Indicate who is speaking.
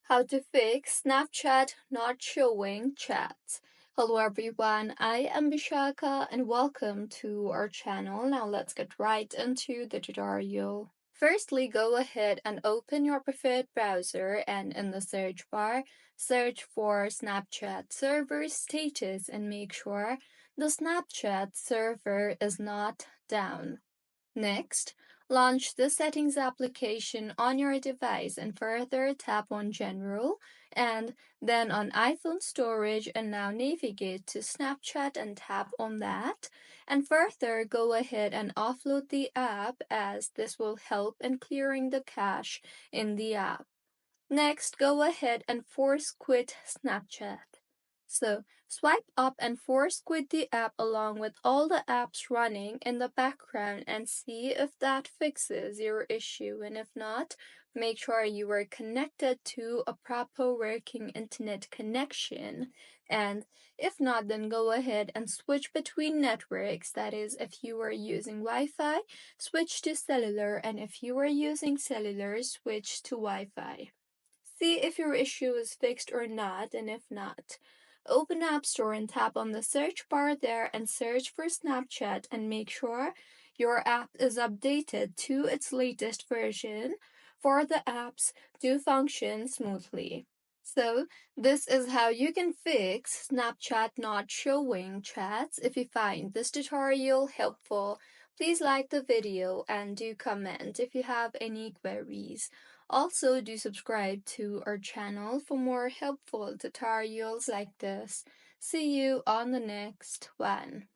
Speaker 1: How to fix Snapchat not showing chats. Hello everyone, I am Vishaka and welcome to our channel. Now let's get right into the tutorial. Firstly, go ahead and open your preferred browser and in the search bar, search for Snapchat server status and make sure the Snapchat server is not down. Next, launch the Settings application on your device and further tap on General and then on iPhone Storage and now navigate to Snapchat and tap on that. And further, go ahead and offload the app as this will help in clearing the cache in the app. Next, go ahead and force quit Snapchat. So, swipe up and force quit the app along with all the apps running in the background and see if that fixes your issue. And if not, make sure you are connected to a proper working internet connection. And if not, then go ahead and switch between networks. That is, if you are using Wi Fi, switch to cellular, and if you are using cellular, switch to Wi Fi. See if your issue is fixed or not, and if not, open App Store and tap on the search bar there and search for Snapchat and make sure your app is updated to its latest version for the apps to function smoothly. So, this is how you can fix Snapchat not showing chats. If you find this tutorial helpful, please like the video and do comment if you have any queries. Also, do subscribe to our channel for more helpful tutorials like this. See you on the next one.